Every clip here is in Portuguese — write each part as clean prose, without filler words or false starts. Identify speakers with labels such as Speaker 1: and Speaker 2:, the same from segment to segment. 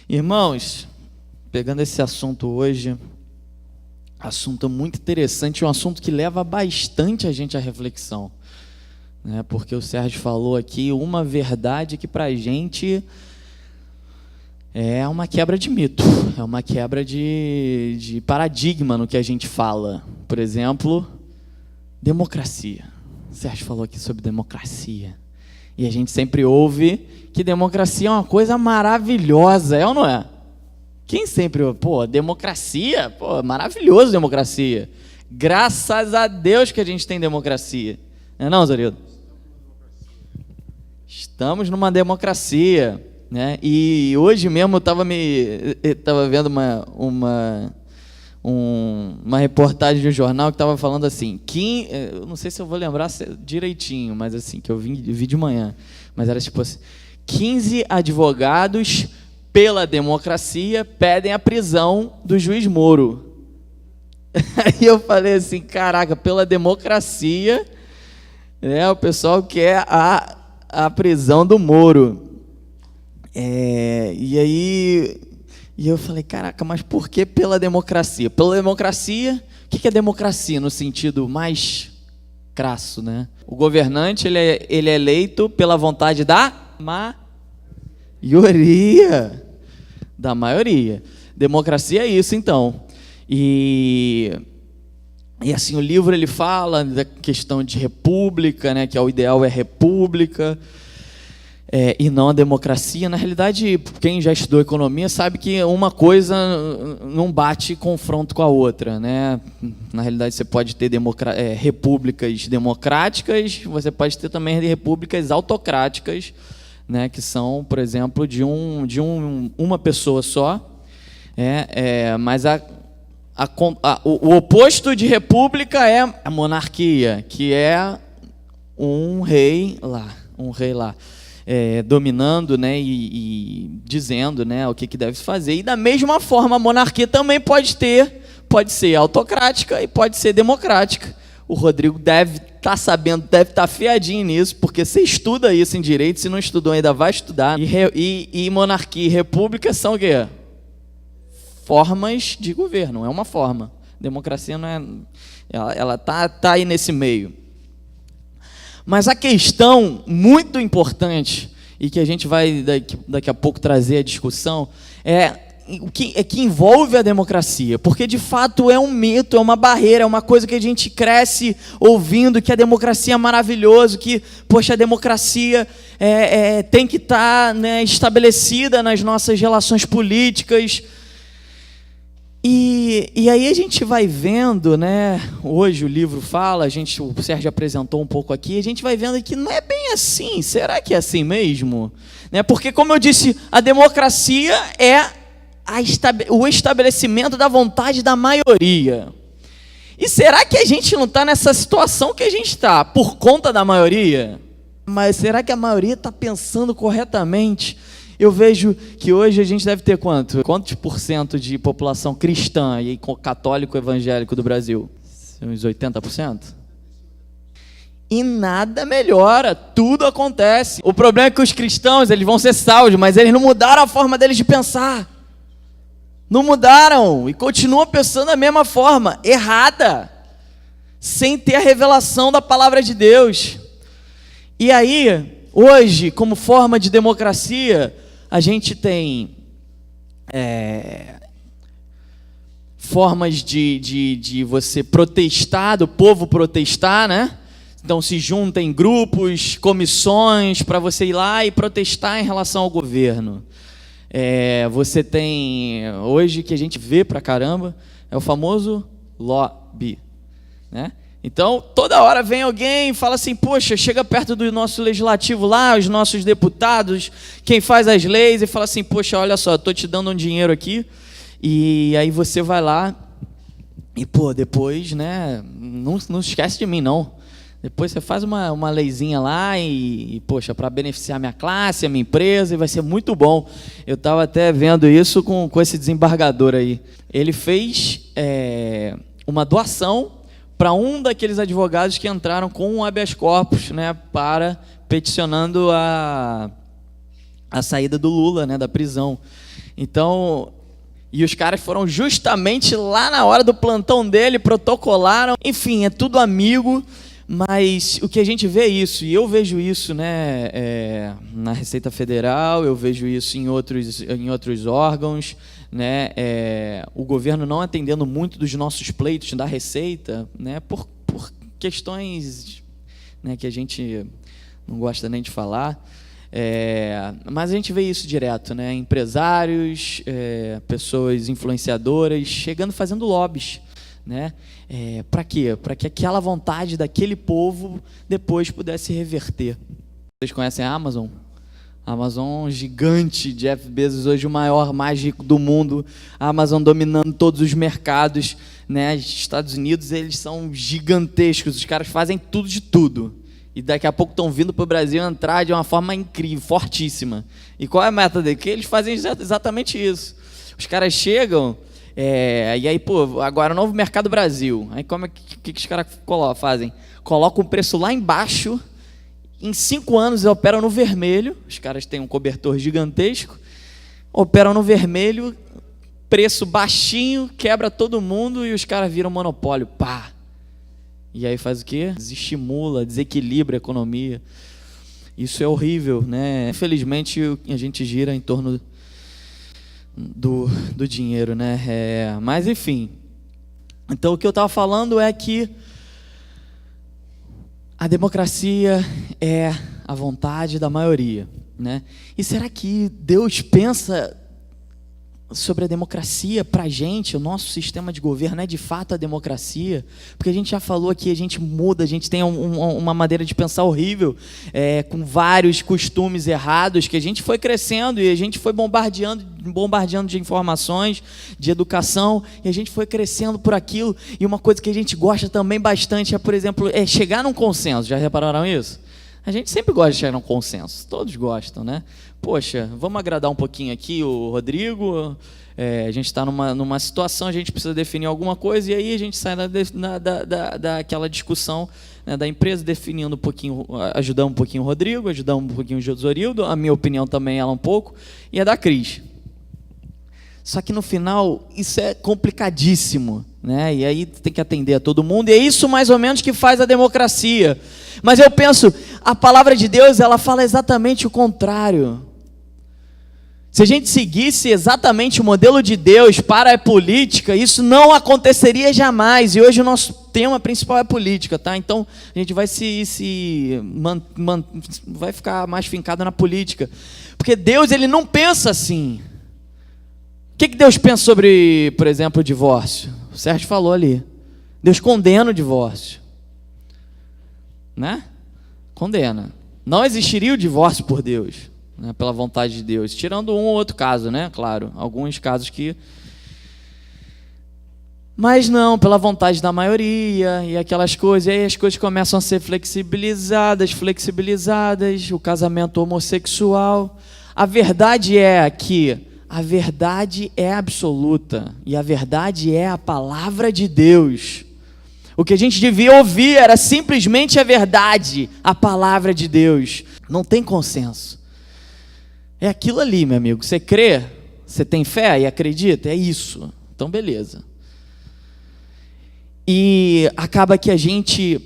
Speaker 1: Irmãos, pegando esse assunto hoje, assunto muito interessante, um assunto que leva bastante a gente à reflexão, né? Porque o Sérgio falou aqui uma verdade que pra gente é uma quebra de mito, é uma quebra de paradigma no que a gente fala. Por exemplo, democracia. O Sérgio falou aqui sobre democracia. E a gente sempre ouve que democracia é uma coisa maravilhosa, é ou não é? Quem sempre ouve? Pô, democracia? Pô, maravilhoso democracia. Graças a Deus que a gente tem democracia. Não é não, Zorildo? Estamos numa democracia, né? E hoje mesmo eu estava vendo uma reportagem de um jornal que estava falando assim, eu não sei se eu vou lembrar direitinho, mas assim, que eu vi de manhã, mas era tipo assim, 15 advogados pela democracia pedem a prisão do juiz Moro. Aí eu falei assim, caraca, pela democracia, né, o pessoal quer a prisão do Moro. E eu falei, caraca, mas por que pela democracia? Pela democracia, o que é democracia no sentido mais crasso, né? O governante ele é eleito pela vontade da maioria. Da maioria. Democracia é isso, então. E assim, o livro ele fala da questão de república, né? Que o ideal é república. E não a democracia. Na realidade, quem já estudou economia sabe que uma coisa não bate confronto com a outra, né? Na realidade, você pode ter repúblicas democráticas, você pode ter também repúblicas autocráticas, né? Que são, por exemplo, de uma pessoa só. Mas o oposto de república é a monarquia, que é um rei lá. Dominando, né, e dizendo, né, o que deve fazer. E da mesma forma a monarquia também pode ser autocrática e pode ser democrática. O Rodrigo deve estar sabendo, deve estar afiadinho nisso, porque você estuda isso em direito, se não estudou ainda vai estudar. E monarquia e república são o quê? Formas de governo, é uma forma. Democracia não é, ela tá aí nesse meio. Mas a questão muito importante, e que a gente vai daqui a pouco trazer a discussão, que envolve a democracia. Porque, de fato, é um mito, é uma barreira, é uma coisa que a gente cresce ouvindo, que a democracia é maravilhoso, que, poxa, a democracia tem que estar, né, estabelecida nas nossas relações políticas. E aí a gente vai vendo, né? Hoje o livro fala, o Sérgio apresentou um pouco aqui, a gente vai vendo que não é bem assim. Será que é assim mesmo? Né? Porque, como eu disse, a democracia é o estabelecimento da vontade da maioria. E será que a gente não está nessa situação que a gente está por conta da maioria? Mas será que a maioria está pensando corretamente? Eu vejo que hoje a gente deve ter quantos por cento de população cristã e católico evangélico do Brasil? Uns 80%? E nada melhora, tudo acontece. O problema é que os cristãos, eles vão ser salvos, mas eles não mudaram a forma deles de pensar. Não mudaram e continuam pensando da mesma forma, errada, sem ter a revelação da palavra de Deus. E aí, hoje, como forma de democracia, a gente tem formas de você protestar, do povo protestar, né? Então se juntam em grupos, comissões, para você ir lá e protestar em relação ao governo. Você tem, hoje que a gente vê pra caramba, é o famoso lobby, né? Então, toda hora vem alguém e fala assim, poxa, chega perto do nosso legislativo lá, os nossos deputados, quem faz as leis, e fala assim, poxa, olha só, estou te dando um dinheiro aqui, e aí você vai lá, e depois, né, não esquece de mim não, depois você faz uma leizinha lá, e poxa, para beneficiar a minha classe, a minha empresa, e vai ser muito bom. Eu estava até vendo isso com esse desembargador aí. Ele fez uma doação para um daqueles advogados que entraram com um habeas corpus, né, peticionando a a saída do Lula, né, da prisão. Então, e os caras foram justamente lá na hora do plantão dele, protocolaram. Enfim, é tudo amigo, mas o que a gente vê é isso, e eu vejo isso, né, na Receita Federal, eu vejo isso em outros órgãos, né, o governo não atendendo muito dos nossos pleitos da Receita, né, por questões, né, que a gente não gosta nem de falar. Mas a gente vê isso direto, né? Empresários, pessoas influenciadoras chegando fazendo lobbies, né? Para quê? Para que aquela vontade daquele povo depois pudesse reverter. Vocês conhecem a Amazon? A Amazon gigante, Jeff Bezos hoje o maior, mais rico do mundo, a Amazon dominando todos os mercados, né? Os Estados Unidos, eles são gigantescos, os caras fazem tudo de tudo. E daqui a pouco estão vindo para o Brasil entrar de uma forma incrível, fortíssima. E qual é a meta dele? Que eles fazem exatamente isso. Os caras chegam, e aí, pô, agora o novo mercado Brasil. Aí como que os caras fazem? Colocam o preço lá embaixo, em 5 anos operam no vermelho, os caras têm um cobertor gigantesco, operam no vermelho, preço baixinho, quebra todo mundo e os caras viram monopólio, pá. E aí faz o quê? Desestimula, desequilibra a economia. Isso é horrível, né? Infelizmente, a gente gira em torno do dinheiro, né? Mas, enfim. Então, o que eu estava falando é que a democracia é a vontade da maioria, né? E será que Deus pensa sobre a democracia para a gente? O nosso sistema de governo é de fato a democracia? Porque a gente já falou aqui, a gente muda, a gente tem uma maneira de pensar horrível, com vários costumes errados, que a gente foi crescendo e a gente foi bombardeando de informações, de educação, e a gente foi crescendo por aquilo. E uma coisa que a gente gosta também bastante por exemplo, chegar num consenso. Já repararam isso? A gente sempre gosta de chegar num consenso, todos gostam, né? Poxa, vamos agradar um pouquinho aqui o Rodrigo, a gente está numa situação, a gente precisa definir alguma coisa, e aí a gente sai daquela discussão, né, da empresa, definindo um pouquinho, ajudando um pouquinho o Rodrigo, ajudando um pouquinho o Zorildo, a minha opinião também ela um pouco, e a da Cris. Só que no final, isso é complicadíssimo, né? E aí tem que atender a todo mundo, e é isso mais ou menos que faz a democracia. Mas eu penso, a palavra de Deus, ela fala exatamente o contrário. Se a gente seguisse exatamente o modelo de Deus para a política, isso não aconteceria jamais. E hoje o nosso tema principal é política, tá? Então a gente vai vai ficar mais fincado na política, porque Deus, ele não pensa assim. O que Deus pensa sobre, por exemplo, o divórcio? O Sérgio falou ali. Deus condena o divórcio, né? Condena. Não existiria o divórcio por Deus, né? Pela vontade de Deus, tirando um ou outro caso, né? Claro, alguns casos que... Mas não, pela vontade da maioria e aquelas coisas, e aí as coisas começam a ser flexibilizadas, o casamento homossexual. A verdade é que a verdade é absoluta, e a verdade é a palavra de Deus. O que a gente devia ouvir era simplesmente a verdade, a palavra de Deus. Não tem consenso. É aquilo ali, meu amigo. Você crê, você tem fé e acredita, é isso. Então, beleza. E acaba que a gente,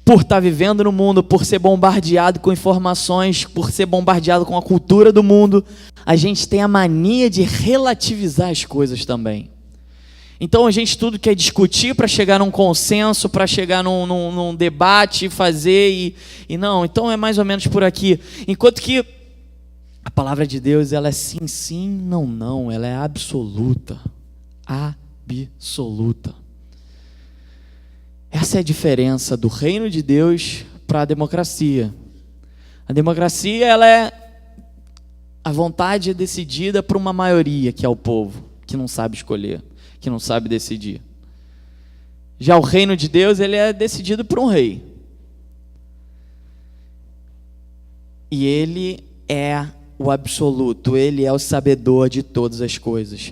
Speaker 1: por estar vivendo no mundo, por ser bombardeado com informações, por ser bombardeado com a cultura do mundo, a gente tem a mania de relativizar as coisas também. Então a gente tudo quer discutir para chegar num consenso, para chegar num debate, fazer e não, então é mais ou menos por aqui. Enquanto que a palavra de Deus, ela é sim, sim, não, não, ela é absoluta. Absoluta. Essa é a diferença do reino de Deus para a democracia. A democracia, a vontade é decidida por uma maioria, que é o povo, que não sabe escolher, que não sabe decidir. Já o reino de Deus, ele é decidido por um rei. E ele é o absoluto, ele é o sabedor de todas as coisas.